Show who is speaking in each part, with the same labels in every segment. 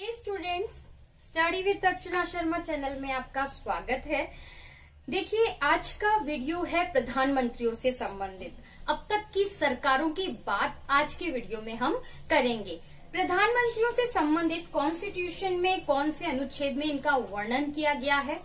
Speaker 1: Students, study with Archana Sharma channel में आपका स्वागत है। देखिए, आज का वीडियो है प्रधानमंत्रियों से संबंधित। अब तक की सरकारों की बात आज के वीडियो में हम करेंगे। प्रधानमंत्रियों से संबंधित कॉन्स्टिट्यूशन में कौन से अनुच्छेद में इनका वर्णन किया गया है,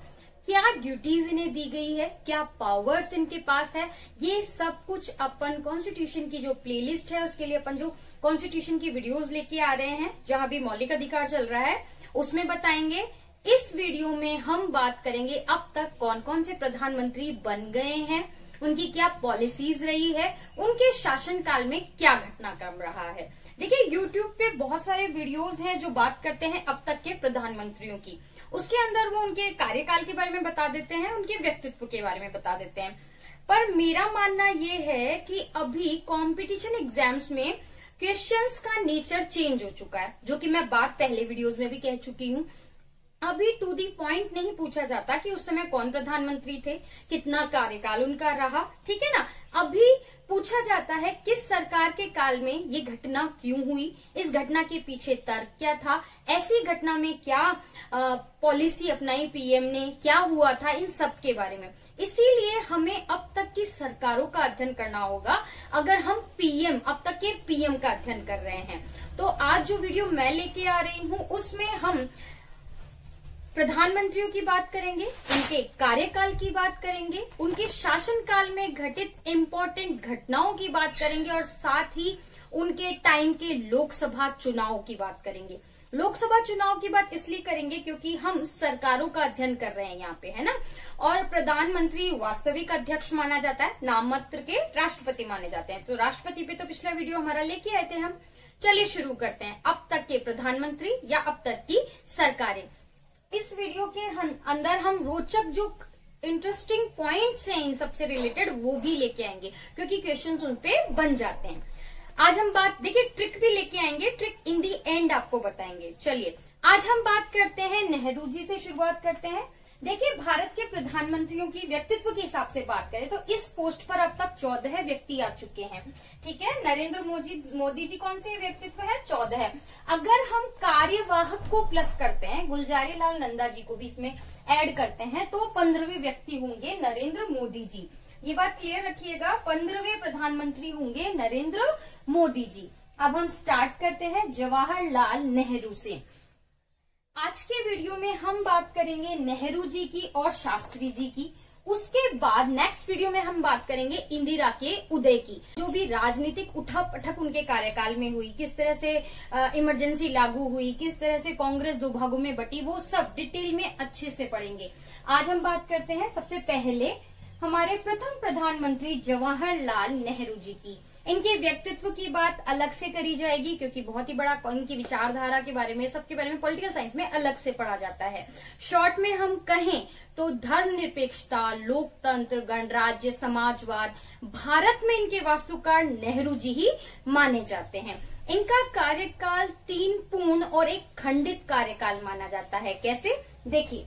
Speaker 1: क्या ड्यूटीज इन्हें दी गई है, क्या पावर्स इनके पास है, ये सब कुछ अपन कॉन्स्टिट्यूशन की जो प्लेलिस्ट है उसके लिए अपन जो कॉन्स्टिट्यूशन की वीडियोस लेके आ रहे हैं, जहां भी मौलिक अधिकार चल रहा है उसमें बताएंगे। इस वीडियो में हम बात करेंगे अब तक कौन कौन से प्रधानमंत्री बन गए हैं, उनकी क्या पॉलिसीज रही है, उनके शासनकाल में क्या घटनाक्रम रहा है। देखिए, YouTube पे बहुत सारे वीडियोस हैं जो बात करते हैं अब तक के प्रधानमंत्रियों की। उसके अंदर वो उनके कार्यकाल के बारे में बता देते हैं, उनके व्यक्तित्व के बारे में बता देते हैं। पर मेरा मानना ये है कि अभी कंपटीशन एग्जाम्स में क्वेश्चंस का नेचर चेंज हो चुका है, जो कि मैं बात पहले वीडियोस में भी कह चुकी हूँ। अभी टू दी पॉइंट नहीं पूछा जाता कि उस समय कौन प्रधानमंत्री थे, कितना कार्यकाल उनका रहा, ठीक है ना। अभी पूछा जाता है किस सरकार के काल में ये घटना क्यों हुई, इस घटना के पीछे तर्क क्या था, ऐसी घटना में क्या पॉलिसी अपनाई पीएम ने, क्या हुआ था, इन सब के बारे में। इसीलिए हमें अब तक की सरकारों का अध्ययन करना होगा अगर हम पीएम, अब तक के पीएम का अध्ययन कर रहे हैं। तो आज जो वीडियो मैं लेके आ रही हूँ उसमें हम प्रधानमंत्रियों की बात करेंगे, उनके कार्यकाल की बात करेंगे, उनके शासनकाल में घटित इम्पोर्टेंट घटनाओं की बात करेंगे और साथ ही उनके टाइम के लोकसभा चुनाव की बात करेंगे। लोकसभा चुनाव की बात इसलिए करेंगे क्योंकि हम सरकारों का अध्ययन कर रहे हैं यहाँ पे, है ना। और प्रधानमंत्री वास्तविक अध्यक्ष माना जाता है, नाम मात्र के राष्ट्रपति माने जाते हैं। तो राष्ट्रपति पे तो पिछला वीडियो हमारा लेके आए थे हम। चलिए शुरू करते हैं, अब तक के प्रधानमंत्री या अब तक की सरकारें। इस वीडियो के अंदर हम रोचक जो इंटरेस्टिंग पॉइंट्स हैं इन सबसे रिलेटेड वो भी लेके आएंगे, क्योंकि क्वेश्चंस उन पे बन जाते हैं। आज हम बात, देखिए, ट्रिक भी लेके आएंगे, ट्रिक इन दी एंड आपको बताएंगे। चलिए आज हम बात करते हैं, नेहरू जी से शुरुआत करते हैं। देखिए, भारत के प्रधानमंत्रियों की व्यक्तित्व के हिसाब से बात करें तो इस पोस्ट पर अब तक 14 व्यक्ति आ चुके हैं, ठीक है। नरेंद्र मोदी जी कौन से व्यक्तित्व है? 14 है। अगर हम कार्यवाहक को प्लस करते हैं, गुलजारी लाल नंदा जी को भी इसमें ऐड करते हैं, तो 15वें व्यक्ति होंगे नरेंद्र मोदी जी। ये बात क्लियर रखिएगा, 15वें प्रधानमंत्री होंगे नरेंद्र मोदी जी। अब हम स्टार्ट करते हैं जवाहरलाल नेहरू से। आज के वीडियो में हम बात करेंगे नेहरू जी की और शास्त्री जी की। उसके बाद नेक्स्ट वीडियो में हम बात करेंगे इंदिरा के उदय की, जो भी राजनीतिक उठापटक उनके कार्यकाल में हुई, किस तरह से इमरजेंसी लागू हुई, किस तरह से कांग्रेस दो भागों में बटी, वो सब डिटेल में अच्छे से पढ़ेंगे। आज हम बात करते हैं सबसे पहले हमारे प्रथम प्रधानमंत्री जवाहरलाल नेहरू जी की। इनके व्यक्तित्व की बात अलग से करी जाएगी, क्योंकि बहुत ही बड़ा इनकी विचारधारा के बारे में, सबके बारे में पॉलिटिकल साइंस में अलग से पढ़ा जाता है। शॉर्ट में हम कहें तो धर्मनिरपेक्षता, लोकतंत्र, गणराज्य, समाजवाद, भारत में इनके वास्तुकार नेहरू जी ही माने जाते हैं। इनका कार्यकाल 3 पूर्ण और 1 खंडित कार्यकाल माना जाता है। कैसे? देखिए,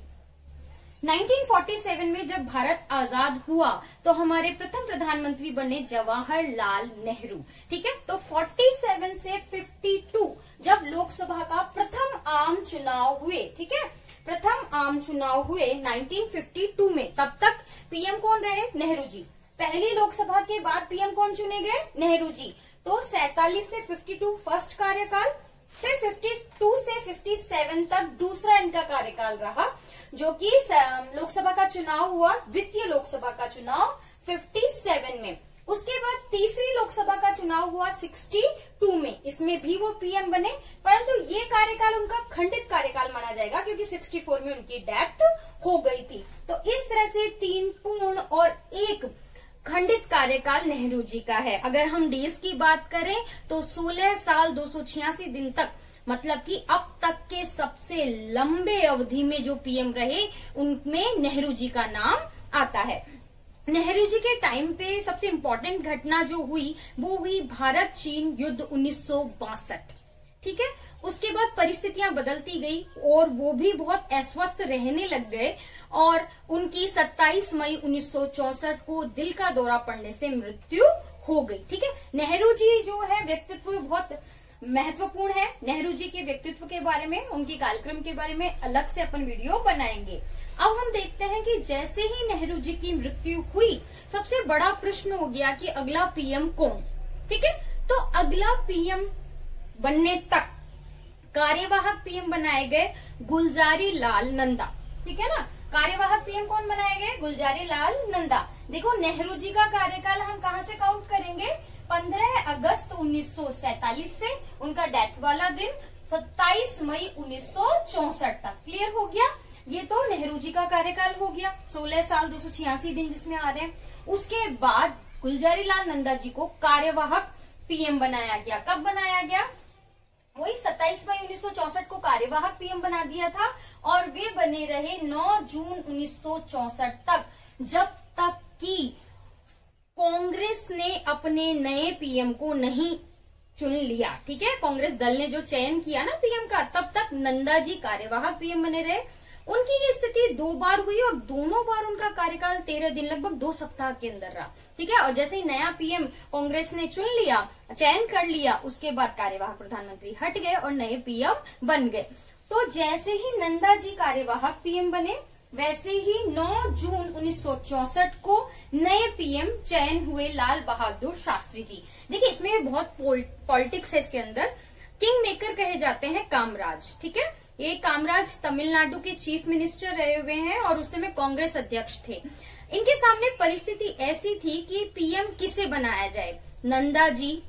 Speaker 1: 1947 में जब भारत आजाद हुआ तो हमारे प्रथम प्रधानमंत्री बने जवाहरलाल नेहरू, ठीक है। तो 47 से 52 जब लोकसभा का प्रथम आम चुनाव हुए, ठीक है, प्रथम आम चुनाव हुए 1952 में, तब तक पीएम कौन रहे? नेहरू जी। पहली लोकसभा के बाद पीएम कौन चुने गए? नेहरू जी। तो 47 से 52 फर्स्ट कार्यकाल, फिर 52 से 57 तक दूसरा इनका कार्यकाल रहा, जो कि लोकसभा का चुनाव हुआ, द्वितीय लोकसभा का चुनाव 57 में। उसके बाद तीसरी लोकसभा का चुनाव हुआ 62 में, इसमें भी वो पीएम बने, परंतु ये कार्यकाल उनका खंडित कार्यकाल माना जाएगा क्योंकि 64 में उनकी डेथ हो गई थी। तो इस तरह से 3 पूर्ण और 1 खंडित कार्यकाल नेहरू जी का है। अगर हम डेज की बात करें तो 16 साल 286 दिन तक, मतलब कि अब तक के सबसे लंबे अवधि में जो पीएम रहे उनमें नेहरू जी का नाम आता है। नेहरू जी के टाइम पे सबसे इम्पोर्टेंट घटना जो हुई वो हुई भारत चीन युद्ध 1962, ठीक है। उसके बाद परिस्थितियां बदलती गई और वो भी बहुत अस्वस्थ रहने लग गए और उनकी 27 मई 1964 को दिल का दौरा पड़ने से मृत्यु हो गई, ठीक है। नेहरू जी जो है व्यक्तित्व बहुत महत्वपूर्ण है। नेहरू जी के व्यक्तित्व के बारे में, उनके कार्यक्रम के बारे में अलग से अपन वीडियो बनाएंगे। अब हम देखते हैं कि जैसे ही नेहरू जी की मृत्यु हुई, सबसे बड़ा प्रश्न हो गया कि अगला पीएम कौन। ठीक है, तो अगला पीएम बनने तक कार्यवाहक पीएम बनाए गए गुलजारी लाल नंदा। ठीक है ना, कार्यवाहक पीएम कौन बनाए गए? गुलजारी लाल नंदा। देखो नेहरू जी का कार्यकाल हम कहाँ से काउंट करेंगे? 15 अगस्त 1947 से उनका डेथ वाला दिन 27 मई 1964 तक। क्लियर हो गया? ये तो नेहरू जी का कार्यकाल हो गया, 16 साल 286 दिन जिसमें आ रहे हैं। उसके बाद गुलजारी लाल नंदा जी को कार्यवाहक पीएम बनाया गया। कब बनाया गया? वही 27 मई 1964 को कार्यवाहक पीएम बना दिया था और वे बने रहे 9 जून 1964 तक, जब तक कि कांग्रेस ने अपने नए पीएम को नहीं चुन लिया। ठीक है, कांग्रेस दल ने जो चयन किया ना पीएम का, तब तक नंदा जी कार्यवाहक पीएम बने रहे। उनकी ये स्थिति 2 बार हुई और दोनों बार उनका कार्यकाल 13 दिन, लगभग 2 सप्ताह के अंदर रहा। ठीक है, और जैसे ही नया पीएम कांग्रेस ने चुन लिया, चयन कर लिया, उसके बाद कार्यवाहक प्रधानमंत्री हट गए और नए पीएम बन गए। तो जैसे ही नंदा जी कार्यवाहक पीएम बने, वैसे ही 9 जून 1964 को नए पीएम चयन हुए लाल बहादुर शास्त्री जी। देखिए इसमें बहुत पॉलिटिक्स है इसके अंदर। किंग मेकर कहे जाते हैं कामराज। ठीक है, ये कामराज तमिलनाडु के चीफ मिनिस्टर रहे हुए हैं और उस समय कांग्रेस अध्यक्ष थे। इनके सामने परिस्थिति ऐसी थी कि पीएम किसे बनाया जाए। नंदा जी,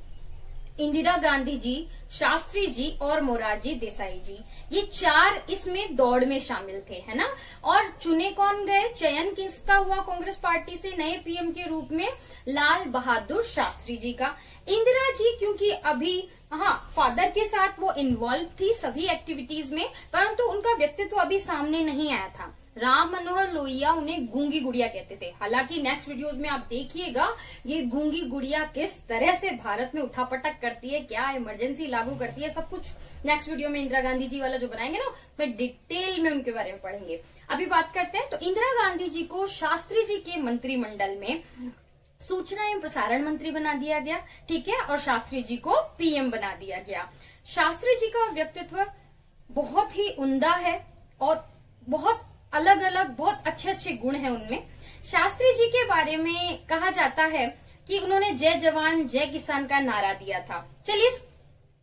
Speaker 1: इंदिरा गांधी जी, शास्त्री जी और मोरारजी देसाई जी, ये 4 इसमें दौड़ में शामिल थे, है ना। और चुने कौन गए? चयन किसका हुआ कांग्रेस पार्टी से नए पीएम के रूप में? लाल बहादुर शास्त्री जी का। इंदिरा जी क्योंकि अभी फादर के साथ वो इन्वॉल्व थी सभी एक्टिविटीज में, परंतु उनका व्यक्तित्व अभी सामने नहीं आया था। राम मनोहर लोहिया उन्हें गूंगी गुड़िया कहते थे। हालांकि नेक्स्ट वीडियोस में आप देखिएगा ये गूंगी गुड़िया किस तरह से भारत में उठापटक करती है, क्या इमरजेंसी लागू करती है, सब कुछ नेक्स्ट वीडियो में इंदिरा गांधी जी वाला जो बनाएंगे ना, मैं डिटेल में उनके बारे में पढ़ेंगे। अभी बात करते हैं। तो इंदिरा गांधी जी को शास्त्री जी के मंत्रिमंडल में सूचना एवं प्रसारण मंत्री बना दिया गया। ठीक है, और शास्त्री जी को पीएम बना दिया गया। शास्त्री जी का व्यक्तित्व बहुत ही उम्दा है और बहुत अलग अलग बहुत अच्छे अच्छे गुण हैं उनमें। शास्त्री जी के बारे में कहा जाता है कि उन्होंने जय जवान जय किसान का नारा दिया था। चलिए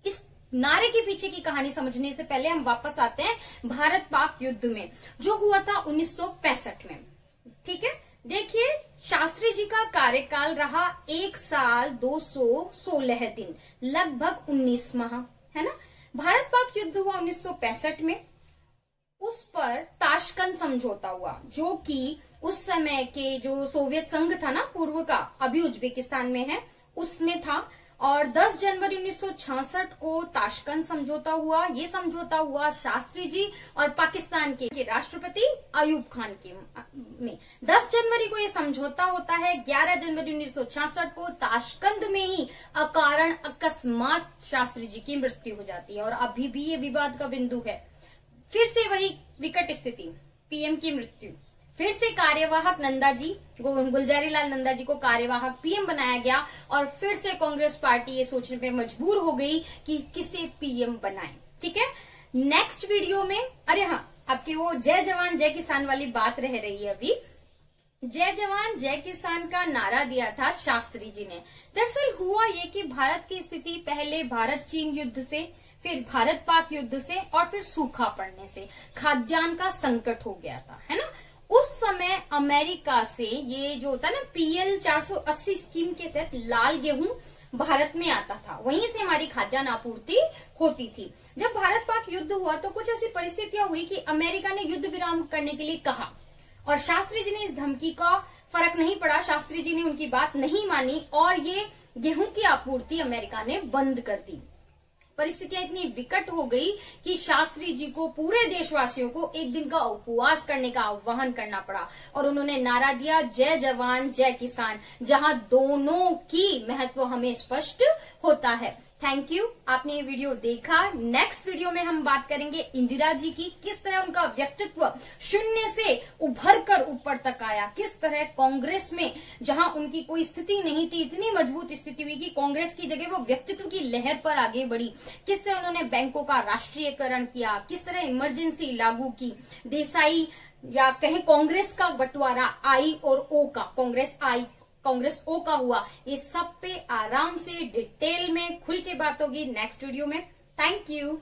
Speaker 1: इस नारे के पीछे की कहानी समझने से पहले हम वापस आते हैं भारत पाक युद्ध में, जो हुआ था 1965 में। ठीक है, देखिए शास्त्री जी का कार्यकाल रहा 1 साल 216 दिन, लगभग 19 माह, है ना। भारत पाक युद्ध हुआ 1965 में। उस पर ताशकंद समझौता हुआ, जो कि उस समय के जो सोवियत संघ था ना पूर्व का, अभी उज्बेकिस्तान में है, उसमें था। और 10 जनवरी 1966 को ताशकंद समझौता हुआ। ये समझौता हुआ शास्त्री जी और पाकिस्तान के राष्ट्रपति अयूब खान के में। 10 जनवरी को ये समझौता होता है। 11 जनवरी 1966 को ताशकंद में ही अकारण अकस्मात शास्त्री जी की मृत्यु हो जाती है और अभी भी ये विवाद का बिंदु है। फिर से वही विकट स्थिति, पीएम की मृत्यु। फिर से कार्यवाहक नंदा जी, गुलजारी लाल नंदा जी को कार्यवाहक पीएम बनाया गया और फिर से कांग्रेस पार्टी ये सोचने पे मजबूर हो गई कि किसे पीएम बनाएं। ठीक है, नेक्स्ट वीडियो में, अरे हाँ, आपकी वो जय जवान जय किसान वाली बात रह रही है अभी। जय जवान जय किसान का नारा दिया था शास्त्री जी ने। दरअसल हुआ ये कि भारत की स्थिति पहले भारत चीन युद्ध से, फिर भारत पाक युद्ध से और फिर सूखा पड़ने से खाद्यान्न का संकट हो गया था, है ना। उस समय अमेरिका से ये जो होता है ना PL 480 स्कीम के तहत लाल गेहूं भारत में आता था, वहीं से हमारी खाद्यान्न आपूर्ति होती थी। जब भारत पाक युद्ध हुआ तो कुछ ऐसी परिस्थितियां हुई कि अमेरिका ने युद्ध विराम करने के लिए कहा और शास्त्री जी ने इस धमकी का फर्क नहीं पड़ा, शास्त्री जी ने उनकी बात नहीं मानी और ये गेहूं की आपूर्ति अमेरिका ने बंद कर दी। परिस्थितियां इतनी विकट हो गई कि शास्त्री जी को पूरे देशवासियों को एक दिन का उपवास करने का आह्वान करना पड़ा और उन्होंने नारा दिया जय जवान जय किसान, जहां दोनों की महत्व हमें स्पष्ट होता है। थैंक यू, आपने ये वीडियो देखा। नेक्स्ट वीडियो में हम बात करेंगे इंदिरा जी की, किस तरह उनका व्यक्तित्व शून्य से उभर कर ऊपर तक आया, किस तरह कांग्रेस में जहां उनकी कोई स्थिति नहीं थी, इतनी मजबूत स्थिति हुई कि कांग्रेस की जगह वो व्यक्तित्व की लहर पर आगे बढ़ी, किस तरह उन्होंने बैंकों का राष्ट्रीयकरण किया, किस तरह इमरजेंसी लागू की, देसाई या कहें कांग्रेस का बंटवारा आई और ओ का, कांग्रेस ओ का हुआ, ये सब पे आराम से डिटेल में खुल के बात होगी नेक्स्ट वीडियो में। Thank you.